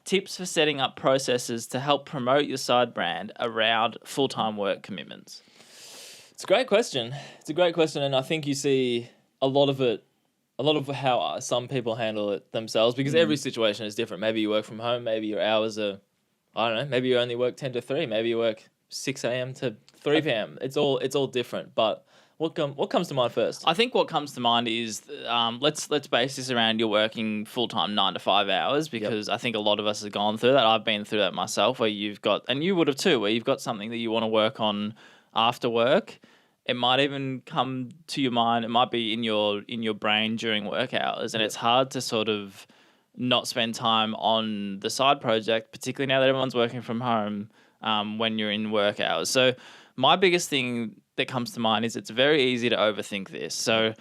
tips for setting up processes to help promote your side brand around full-time work commitments? It's a great question. It's a great question, and I think you see a lot of it, a lot of how some people handle it themselves, because every situation is different. Maybe you work from home, maybe your hours are, I don't know, maybe you only work 10 to 3, maybe you work 6 a.m. to 3 p.m. It's all different. But what comes to mind first? I think what comes to mind is let's base this around you're working full-time 9 to 5 hours, because I think a lot of us have gone through that. I've been through that myself, where you've got, and you would have too, where you've got something that you want to work on after work. It might even come to your mind. It might be in your brain during work hours, and it's hard to sort of not spend time on the side project, particularly now that everyone's working from home, when you're in work hours. So my biggest thing that comes to mind is it's very easy to overthink this. So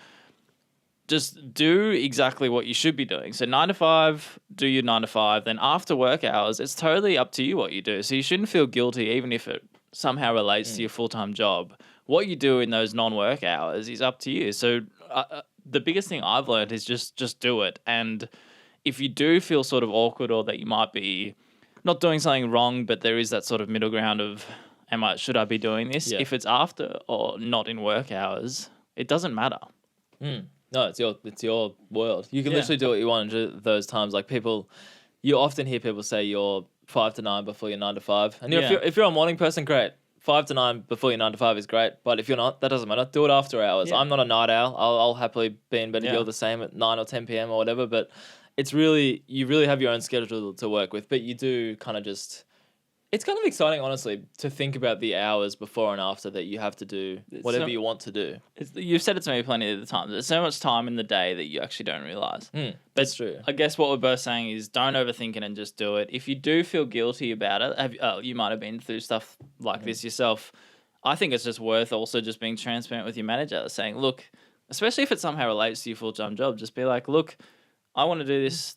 just do exactly what you should be doing. So 9 to 5, do your 9 to 5. Then after work hours, it's totally up to you what you do. So you shouldn't feel guilty, even if it somehow relates to your full-time job. What you do in those non-work hours is up to you. So the biggest thing I've learned is just do it. And if you do feel sort of awkward, or that you might be not doing something wrong, but there is that sort of middle ground of, should I be doing this? Yeah. If it's after or not in work hours, it doesn't matter. No, it's your world. You can literally do what you want at those times. Like you often hear people say you're 5 to 9 before your 9 to 5. And if you're a morning person, great. 5 to 9 before your 9 to 5 is great. But if you're not, that doesn't matter. Do it after hours. Yeah. I'm not a night owl. I'll happily be in bed and the same at 9 or 10 p.m. or whatever. But you really have your own schedule to work with. But you do kind of it's kind of exciting, honestly, to think about the hours before and after that you have to do whatever you want to do. You've said it to me plenty of the times. There's so much time in the day that you actually don't realise. That's true. I guess what we're both saying is don't overthink it and just do it. If you do feel guilty about it, you might have been through stuff like this yourself. I think it's just worth also just being transparent with your manager, saying, look, especially if it somehow relates to your full-time job, just be like, look, I want to do this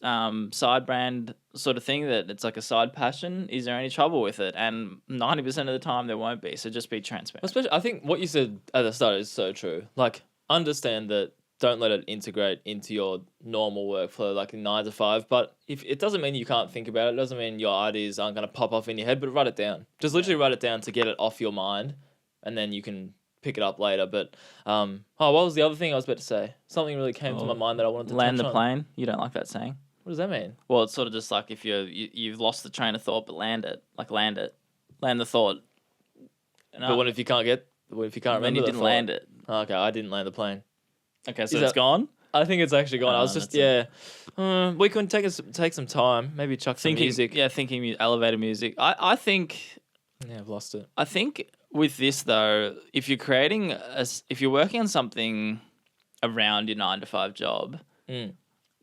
side brand sort of thing that it's like a side passion. Is there any trouble with it? And 90% of the time there won't be. So just be transparent. Especially, I think what you said at the start is so true. Like, understand that, don't let it integrate into your normal workflow, like 9 to 5. But if it doesn't mean you can't think about it, it doesn't mean your ideas aren't going to pop off in your head, but write it down. Just literally write it down to get it off your mind, and then you can pick it up later. But what was the other thing I was about to say? Something really came to my mind that I wanted to land touch the on. plane. You don't like that saying? What does that mean? Well, it's sort of just like if you've lost the train of thought, but land it. Like land the thought. But what if you can't remember? Then you didn't land it. Okay, I didn't land the plane. Okay, so it's gone. I think it's actually gone. I was just we can take some time. Maybe chuck some music. Yeah, thinking elevator music. I think. Yeah, I've lost it. I think with this though, if you're working on something around your 9 to 5 job,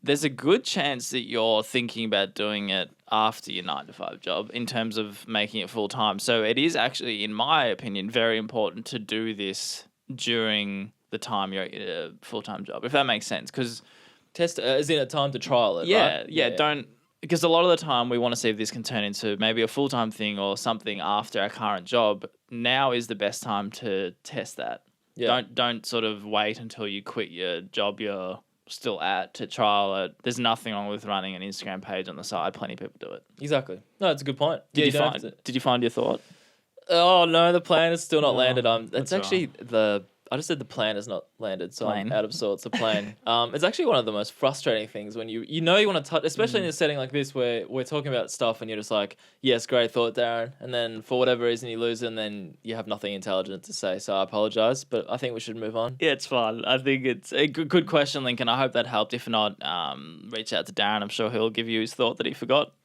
there's a good chance that you're thinking about doing it after your 9 to 5 job in terms of making it full time. So it is actually, in my opinion, very important to do this during the time you're at a full time job, if that makes sense. Because test is in a time to trial it. Right? Yeah. Don't. Because a lot of the time we want to see if this can turn into maybe a full-time thing or something after our current job. Now is the best time to test that. Yeah. Don't sort of wait until you quit your job you're still at to trial it. There's nothing wrong with running an Instagram page on the side. Plenty of people do it. Exactly. No, it's a good point. Did you find your thought? Oh no, the plan is still not landed. It's actually I just said the plan is not landed, so I'm out of sorts. The plane. It's actually one of the most frustrating things when you want to touch, especially in a setting like this where we're talking about stuff and you're just like, yes, great thought, Darren, and then for whatever reason you lose it and then you have nothing intelligent to say. So I apologize, but I think we should move on. Yeah, it's fine. I think it's a good question, Lincoln. I hope that helped. If not, reach out to Darren. I'm sure he'll give you his thought that he forgot.